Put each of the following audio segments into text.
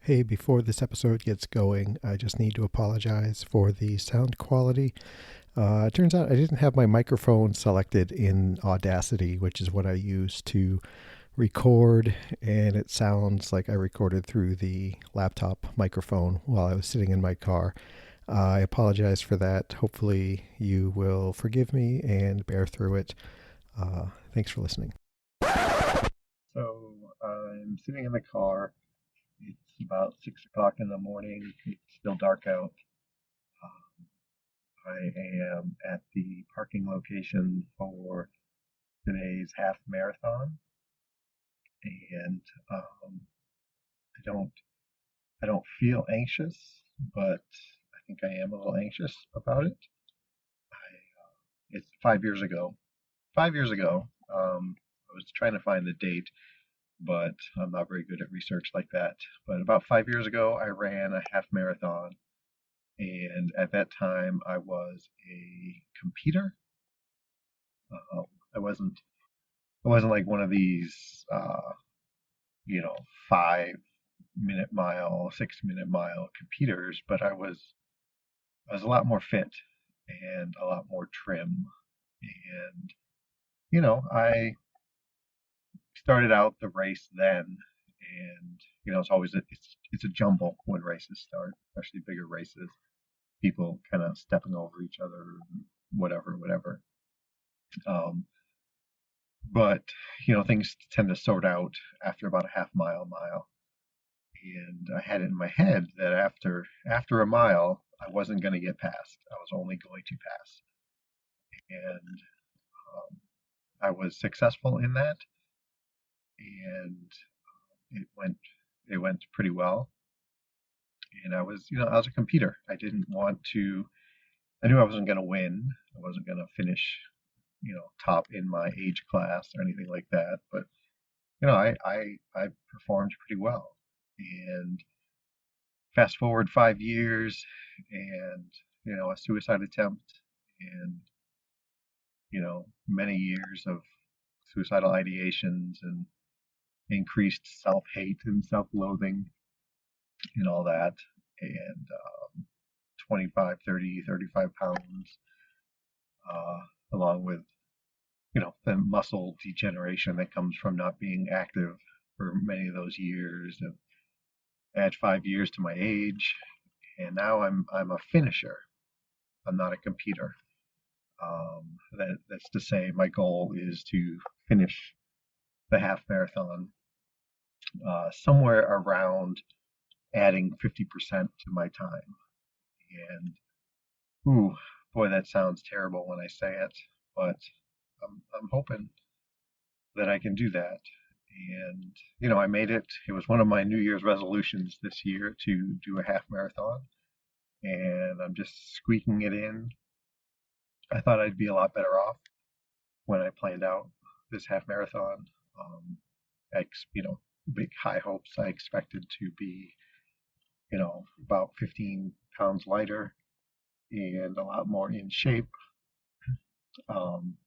Hey, before this episode gets going, I just need to apologize for the sound quality. It turns out I didn't have my microphone selected in Audacity, which is what I use to record, and it sounds like I recorded through the laptop microphone while I was sitting in my car. I apologize for that. Hopefully, you will forgive me and bear through it. Thanks for listening. So, I'm sitting in the car. It's about 6 o'clock in the morning. It's still dark out. Um, I am at the parking location for today's half marathon, and I don't feel anxious, but I think I am a little anxious about it. It's 5 years ago. 5 years ago, I was trying to find the date, but I'm not very good at research like that. But about 5 years ago, I ran a half marathon, and at that time, I was a competitor. Uh, I wasn't I wasn't like one of these, 5 minute mile, 6 minute mile competitors, but I was a lot more fit and a lot more trim. And, I started out the race then, and, it's always it's a jumble when races start, especially bigger races. People kind of stepping over each other, whatever, whatever. Um, but, things tend to sort out after about a half mile. And I had it in my head that after a mile, I wasn't going to get past. I was only going to pass, and um, I was successful in that, and it went it went pretty well. And I was a competitor. I didn't want to. I knew I wasn't going to win. I wasn't going to finish, top in my age class or anything like that. But I performed pretty well, and fast forward 5 years, and a suicide attempt, and many years of suicidal ideations and increased self-hate and self-loathing and all that, and 25, 30, 35 pounds, uh, along with the muscle degeneration that comes from not being active for many of those years, and add 5 years to my age, and now I'm a finisher. I'm not a competitor. That's to say, my goal is to finish the half marathon somewhere around adding 50% to my time. And ooh, boy, that sounds terrible when I say it, but I'm hoping that I can do that. And I made it. It was one of my New Year's resolutions this year to do a half marathon, and I'm just squeaking it in. I thought I'd be a lot better off when I planned out this half marathon. Um, big high hopes. I expected to be, about 15 pounds lighter and a lot more in shape.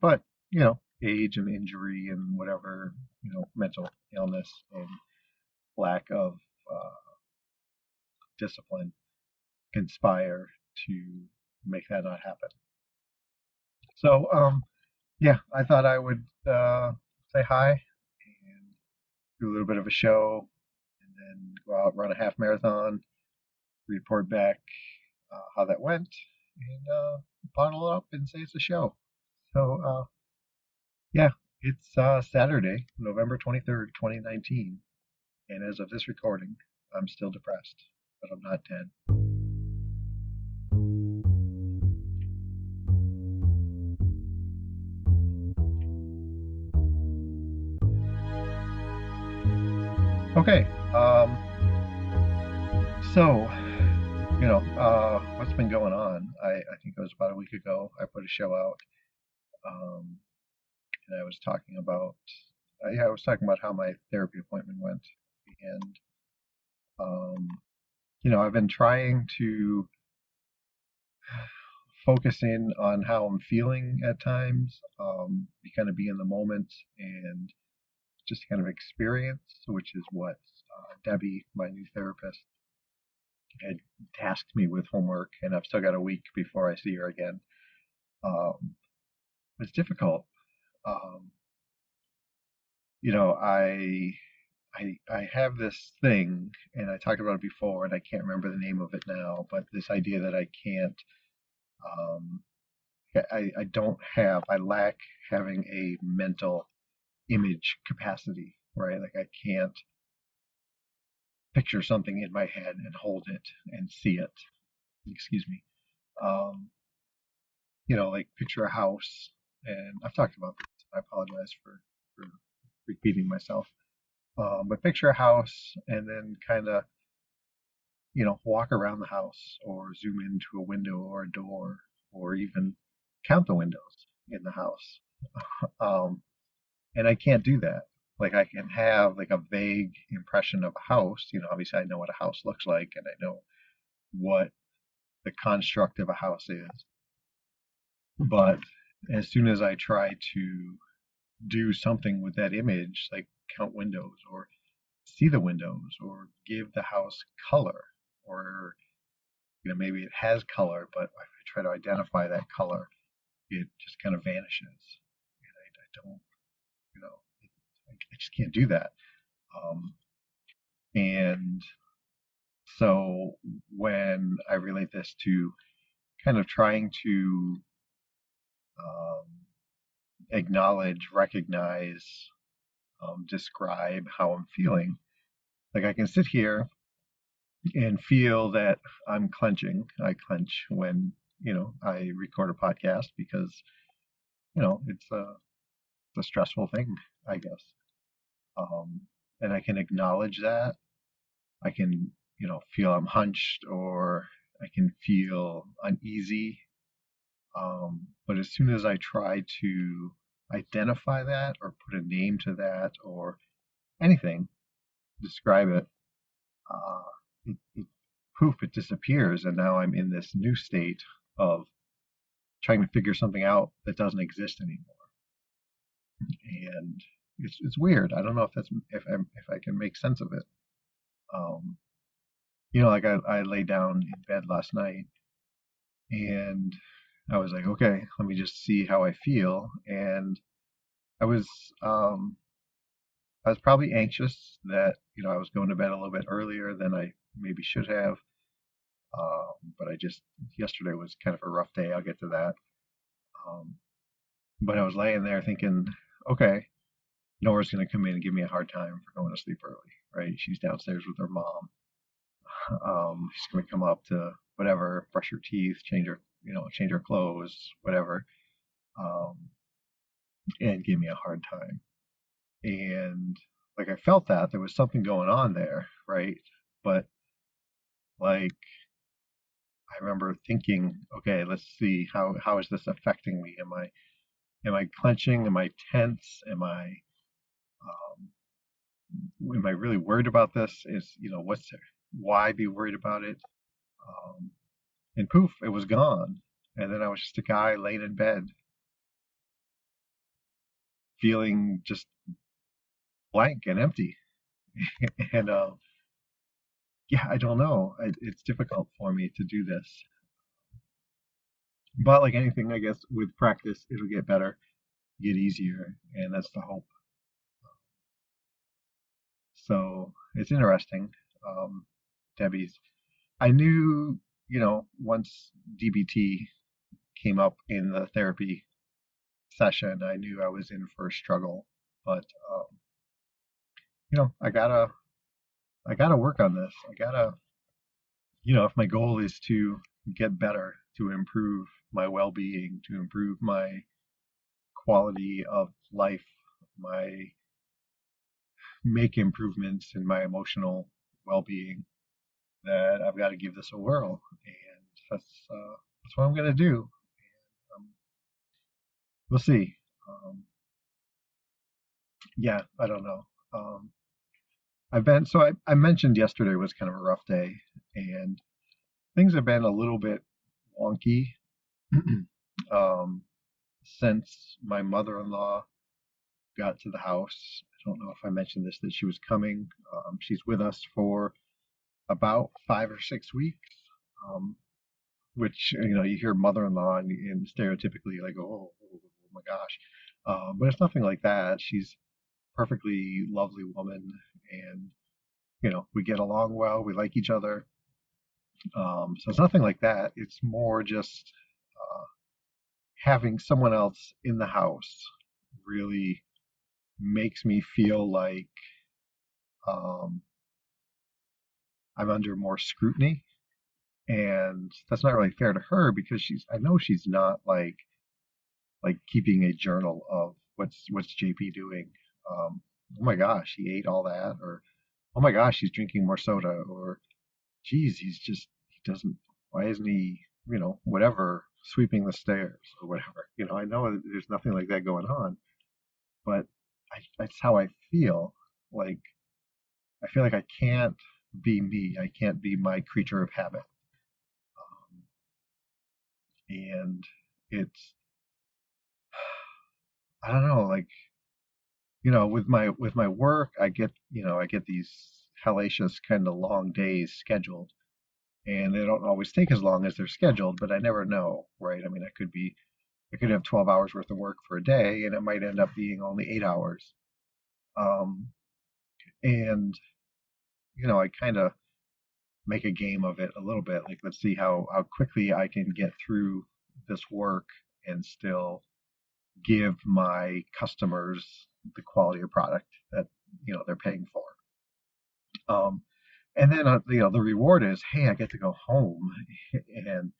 But, age and injury and whatever, mental illness and lack of uh, discipline conspire to make that not happen. So, yeah, I thought I would say hi and do a little bit of a show, and then go out, run a half marathon, report back how that went, and bottle it up and say it's a show. So, yeah, it's Saturday, November 23rd, 2019, and as of this recording, I'm still depressed, but I'm not dead. Okay, so, what's been going on? I think it was about a week ago I put a show out, um, and I was talking about how my therapy appointment went, and um, I've been trying to focus in on how I'm feeling at times, kind of be in the moment and just kind of experience, which is what Debbie, my new therapist, had tasked me with homework, and I've still got a week before I see her again. Um, it's difficult. Um, you know, I have this thing, and I talked about it before, and I can't remember the name of it now, but this idea that I can't, um, I don't have, I lack having a mental image capacity, right? Like I can't picture something in my head and hold it and see it. Excuse me. Um, like picture a house, and I've talked about this. I apologize for repeating myself. But picture a house and then kind of, walk around the house or zoom into a window or a door or even count the windows in the house. Um, and I can't do that. Like I can have like a vague impression of a house. Obviously I know what a house looks like and I know what the construct of a house is. But as soon as I try to do something with that image, like count windows or see the windows or give the house color, or maybe it has color, but if I try to identify that color, it just kind of vanishes. And I don't, you know, I just can't do that. Um, and so when I relate this to kind of trying to um, acknowledge, recognize, describe how I'm feeling, like I can sit here and feel that I'm clenching. I clench when, I record a podcast because, it's a stressful thing, I guess. Um, and I can acknowledge that. I can, feel I'm hunched or I can feel uneasy. But as soon as I try to identify that or put a name to that or anything, describe it, uh, it poof, it disappears. And now I'm in this new state of trying to figure something out that doesn't exist anymore. And it's weird. I don't know if I can make sense of it. Um, like I lay down in bed last night and I was like, okay, let me just see how I feel. And I was um, I was probably anxious that I was going to bed a little bit earlier than I maybe should have. But I just yesterday was kind of a rough day. I'll get to that. Um, but I was laying there thinking, okay, Nora's going to come in and give me a hard time for going to sleep early, right? She's downstairs with her mom. She's going to come up to whatever, brush her teeth, change her clothes, whatever, um, and give me a hard time. And like I felt that there was something going on there, right? But like I remember thinking, okay, let's see how is this affecting me? Am I clenching? Am I tense? Um, am I really worried about this? Why be worried about it? Um, and poof, it was gone. And then I was just a guy laying in bed, feeling just blank and empty. And yeah, I don't know. It's difficult for me to do this, but like anything, I guess with practice, it'll get better, get easier, and that's the hope. So it's interesting. Um, Debbie's. I knew, once DBT came up in the therapy session, I knew I was in for a struggle. But I gotta work on this. I gotta, if my goal is to get better, to improve my well-being, to improve my quality of life, my make improvements in my emotional well-being, that I've got to give this a whirl, and that's what I'm gonna do. Um, we'll see. Um, yeah, I don't know. Um, I mentioned yesterday was kind of a rough day, and things have been a little bit wonky um, since my mother-in-law got to the house. I don't know if I mentioned this, that she was coming. She's with us for about 5 or 6 weeks, um, which, you hear mother-in-law and stereotypically like, oh my gosh. But it's nothing like that. She's a perfectly lovely woman, and we get along well. We like each other. So it's nothing like that. It's more just uh, having someone else in the house really makes me feel like um, I'm under more scrutiny, and that's not really fair to her because I know she's not like keeping a journal of what's JP doing. Oh my gosh, he ate all that, or oh my gosh, he's drinking more soda, or geez, he doesn't. Why isn't he, whatever, sweeping the stairs or whatever? I know there's nothing like that going on, but that's how I feel. Like I feel like I can't be me. I can't be my creature of habit. Um, and it's I don't know, like with my work, I get these hellacious kind of long days scheduled, and they don't always take as long as they're scheduled, but I never know, right? I mean, I could have 12 hours worth of work for a day, and it might end up being only 8 hours. Um, and I kind of make a game of it a little bit, like let's see how quickly I can get through this work and still give my customers the quality of product that they're paying for. Um, and then the reward is, hey, I get to go home and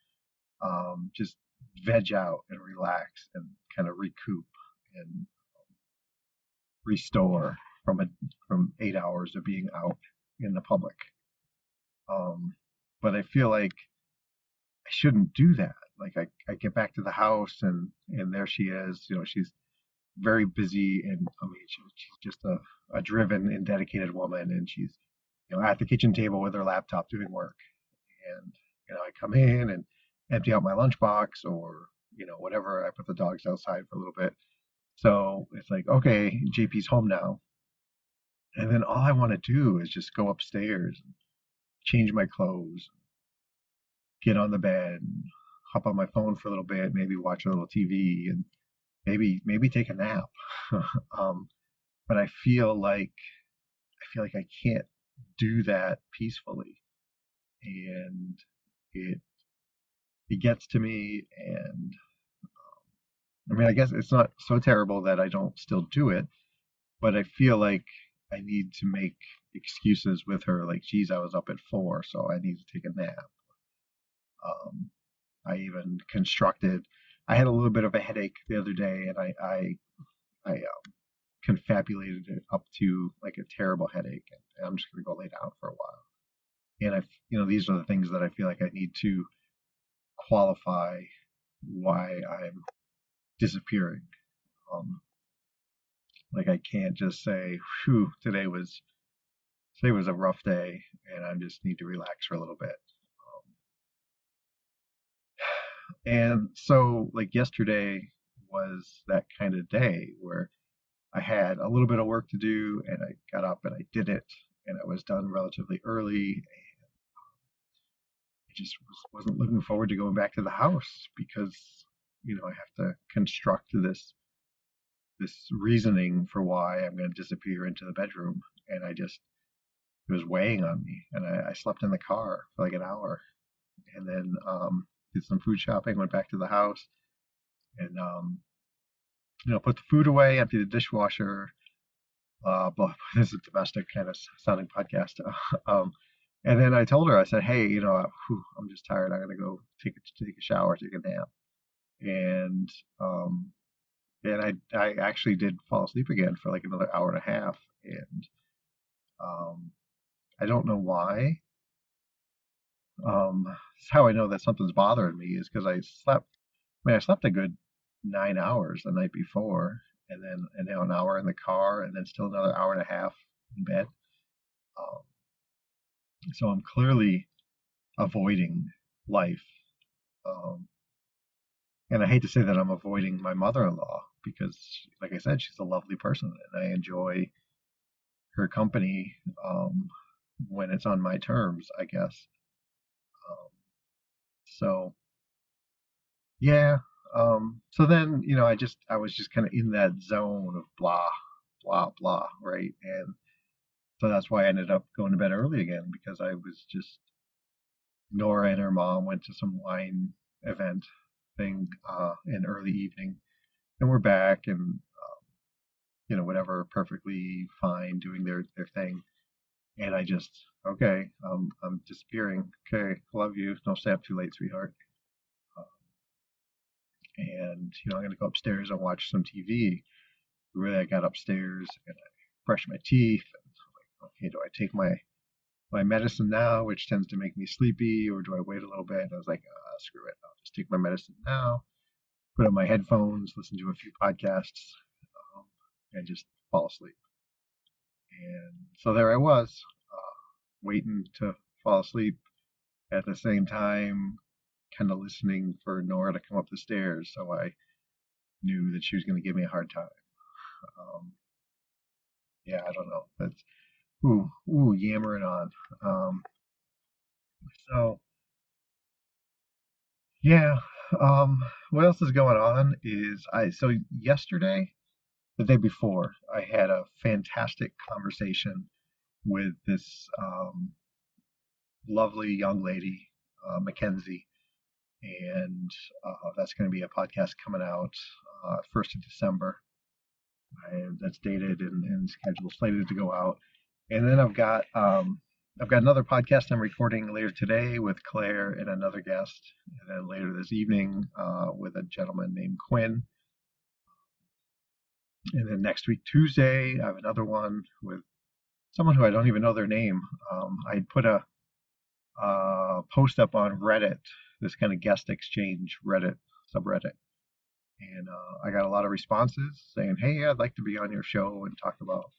just veg out and relax and kind of recoup and restore from 8 hours of being out in the public. But I feel like I shouldn't do that. Like I get back to the house and there she is. She's very busy, and I mean she's just a driven and dedicated woman, and she's at the kitchen table with her laptop doing work. And I come in and empty out my lunchbox, or whatever. I put the dogs outside for a little bit. So it's like, okay, JP's home now, and then all I want to do is just go upstairs, change my clothes, get on the bed, hop on my phone for a little bit, maybe watch a little TV, and maybe take a nap. um, but I feel like I can't do that peacefully, and it it gets to me. And I mean, I guess it's not so terrible that I don't still do it, but I feel like I need to make excuses with her, like, geez, I was up at 4, so I need to take a nap. Um, I even constructed. I had a little bit of a headache the other day, and I confabulated it up to like a terrible headache, and I'm just gonna go lay down for a while. And these are the things that I feel like I need to qualify why I'm disappearing. Um, like I can't just say, "Whew, today was a rough day, and I just need to relax for a little bit." And so, like yesterday was that kind of day where I had a little bit of work to do, and I got up and I did it, and I was done relatively early. I just wasn't looking forward to going back to the house because I have to construct this reasoning for why I'm going to disappear into the bedroom, and it was weighing on me, and I slept in the car for like an hour, and then did some food shopping, went back to the house, and put the food away, emptied the dishwasher. But this is a domestic kind of sounding podcast. um, and then I told her, I said, hey, I'm just tired. I'm gonna go take a shower, take a nap, and um, I actually did fall asleep again for like another hour and a half, and um, I don't know why. It's how I know that something's bothering me is because I slept. I mean, I slept a good 9 hours the night before, and now an hour in the car, and then still another hour and a half in bed. Um, so I'm clearly avoiding life, um, and I hate to say that I'm avoiding my mother-in-law, because, like I said, she's a lovely person, and I enjoy her company when it's on my terms, I guess. Um, so yeah. So then, I was just kind of in that zone of blah, blah, blah, right? And so that's why I ended up going to bed early again, because I was just Nora and her mom went to some wine event thing in early evening, and we're back, and whatever, perfectly fine, doing their thing. And I just, okay, I'm disappearing. Okay, love you. Don't stay up too late, sweetheart. Uh, and I'm gonna go upstairs and watch some TV. Really, I got upstairs and I brushed my teeth. And I'm like, okay, do I take my medicine now, which tends to make me sleepy, or do I wait a little bit? And I was like, screw it. I'll just take my medicine now. Put on my headphones, listen to a few podcasts, um, and just fall asleep. And so there I was, waiting to fall asleep, at the same time, kind of listening for Nora to come up the stairs. So I knew that she was going to give me a hard time. Um, yeah, I don't know. That's yammering on. Um, so yeah. What else is going on is yesterday, the day before, I had a fantastic conversation with this lovely young lady, Mackenzie, and that's going to be a podcast coming out 1st of December. That's dated and scheduled, slated to go out. And then I've got another podcast I'm recording later today with Claire and another guest, and then later this evening with a gentleman named Quinn. And then next week, Tuesday, I have another one with someone who I don't even know their name. I put a post up on Reddit, this kind of guest exchange Reddit subreddit, and I got a lot of responses saying, "Hey, I'd like to be on your show and talk about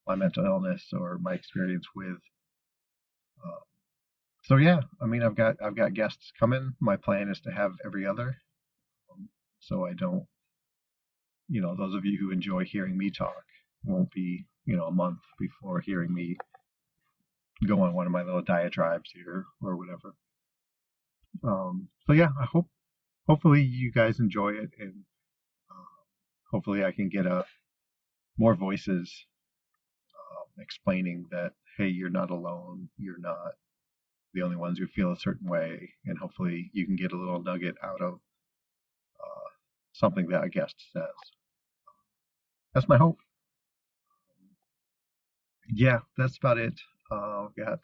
my mental illness or my experience with." Uh, so yeah, I mean, I've got guests coming. My plan is to have every other, so I don't, those of you who enjoy hearing me talk won't be, a month before hearing me go on one of my little diatribes here or whatever. So yeah, hopefully you guys enjoy it, and hopefully I can get more voices explaining that, hey, you're not alone, you're not the only ones who feel a certain way, and hopefully you can get a little nugget out of something that a guest says. That's my hope. Yeah, that's about it. We've got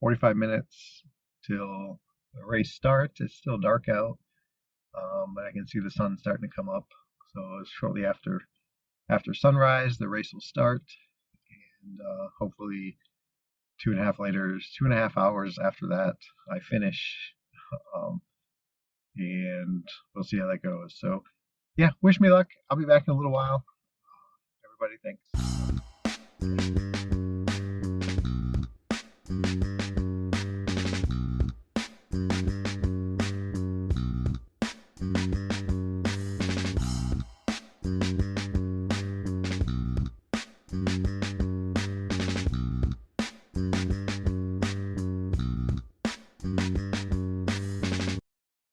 45 minutes till the race starts. It's still dark out, but I can see the sun starting to come up. So shortly after sunrise, the race will start, and hopefully 2.5 hours after that, I finish, um, and we'll see how that goes. So yeah, wish me luck. I'll be back in a little while. Everybody, thanks.